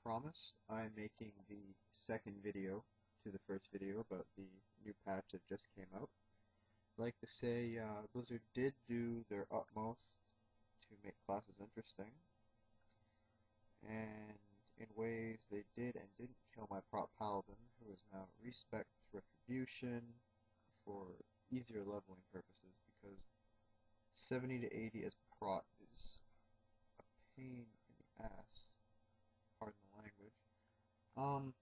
promised, I'm making the second video to the first video about the new patch that just came out. I'd like to say Blizzard did do their utmost to make classes interesting, and in ways they did and didn't kill my prop paladin, who is now respect retribution for easier leveling purposes, because 70 to 80 as prot is a pain in the ass, pardon the language.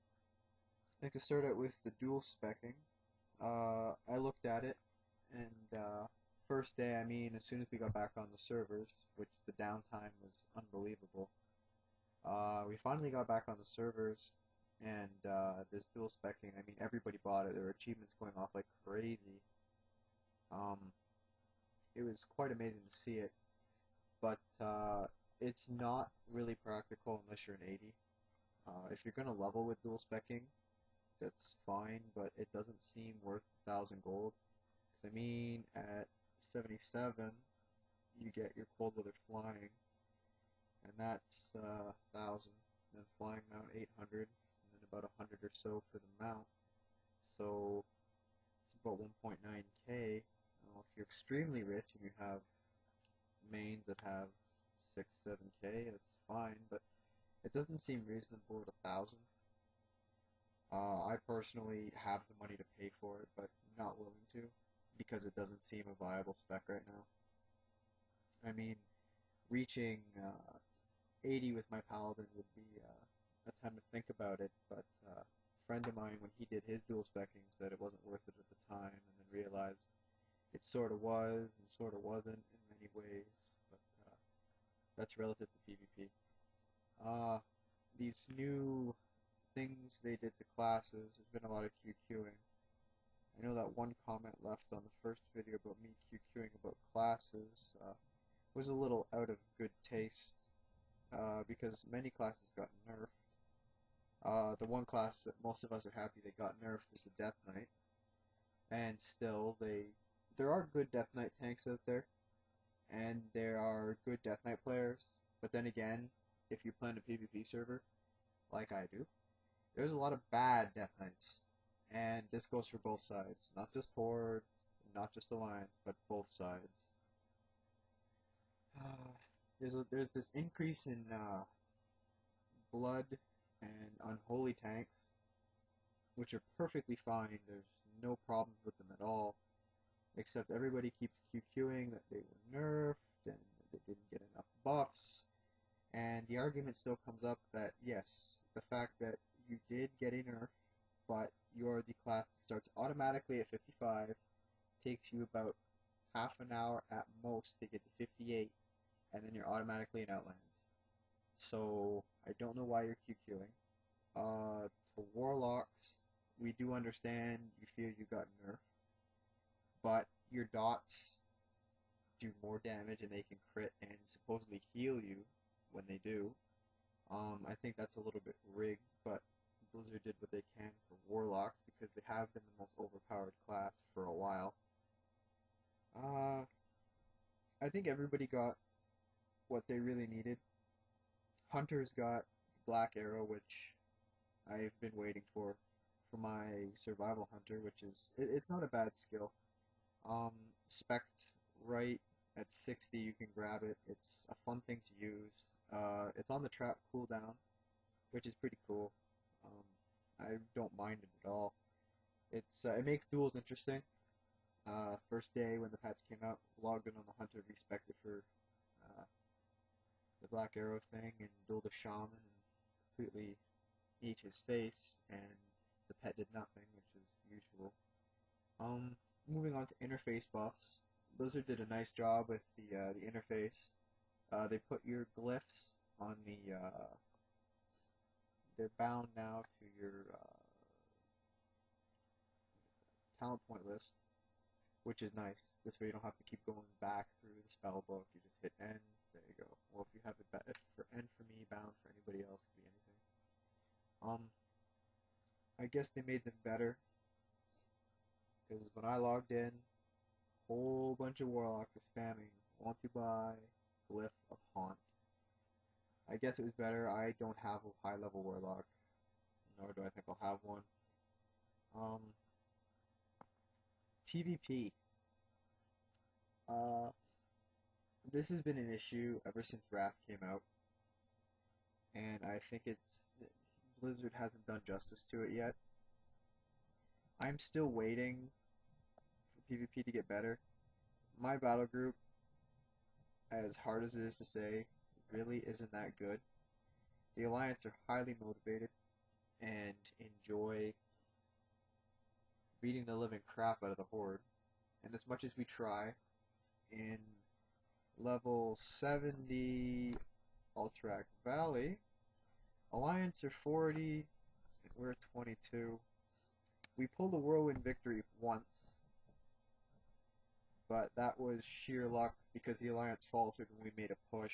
I'd like to start out with the dual specking. I looked at it, and first day, I mean, as soon as we got back on the servers, which the downtime was unbelievable, we finally got back on the servers, and this dual specking, I mean, everybody bought it. There were achievements going off like crazy. It was quite amazing to see it, but it's not really practical unless you're an 80. If you're going to level with dual specking, that's fine, but it doesn't seem worth 1,000 gold. Because, I mean, at 77, you get your cold weather flying, and that's 1,000. Then flying mount 800, and then about 100 or so for the mount. So it's about 1.9k. Now, if you're extremely rich and you have mains that have 6, 7k, that's fine, but it doesn't seem reasonable at 1,000. I personally have the money to pay for it, but not willing to, because it doesn't seem a viable spec right now. I mean, reaching 80 with my paladin would be a time to think about it, but a friend of mine, when he did his dual specking, said it wasn't worth it at the time, and then realized it sort of was and sort of wasn't in many ways, but that's relative to PvP. These new things they did to classes, there's been a lot of QQing. I know that one comment left on the first video about me QQing about classes was a little out of good taste, because many classes got nerfed. The one class that most of us are happy they got nerfed is the Death Knight, and still there are good Death Knight tanks out there, and there are good Death Knight players, but then again, if you play on a PvP server, like I do, there's a lot of bad Death Knights, and this goes for both sides, not just Horde, not just Alliance, but both sides. There's this increase in blood and unholy tanks, which are perfectly fine. There's no problems with them at all, except everybody keeps QQing that they were nerfed and they didn't get enough buffs. And the argument still comes up that yes, the fact that you did get a nerf, but you're the class that starts automatically at 55, takes you about half an hour at most to get to 58, and then you're automatically in Outlands. So I don't know why you're QQing. To Warlocks, we do understand you feel you got nerfed, but your dots do more damage and they can crit and supposedly heal you when they do. I think that's a little bit rigged, but Blizzard did what they can for Warlocks because they have been the most overpowered class for a while. I think everybody got what they really needed. Hunters got Black Arrow, which I've been waiting for my Survival Hunter, which is, it's not a bad skill. Spect right at 60, you can grab it. It's a fun thing to use. It's on the trap cooldown, which is pretty cool. I don't mind it at all. It makes duels interesting. First day when the patch came out, logged in on the Hunter, respected for the Black Arrow thing, and dueled a Shaman and completely eat his face, and the pet did nothing, which is usual. Moving on to interface buffs, Blizzard did a nice job with the interface. They put your glyphs on they're bound now to your talent point list, which is nice. This way you don't have to keep going back through the spell book. You just hit N, there you go. Well, if you have it for N for me, bound for anybody else, could be anything. I guess they made them better, because when I logged in, a whole bunch of Warlocks were spamming, want to buy Glyph of Haunt. I guess it was better. I don't have a high level warlock, nor do I think I'll have one. Um, PvP. Uh, this has been an issue ever since Wrath came out, and I think Blizzard hasn't done justice to it yet. I'm still waiting for PvP to get better. My battle group, as hard as it is to say, really isn't that good. The Alliance are highly motivated and enjoy beating the living crap out of the Horde. And as much as we try, in level 70 Alterac Valley, Alliance are 40, and we're 22. We pulled a whirlwind victory once, but that was sheer luck because the Alliance faltered when we made a push.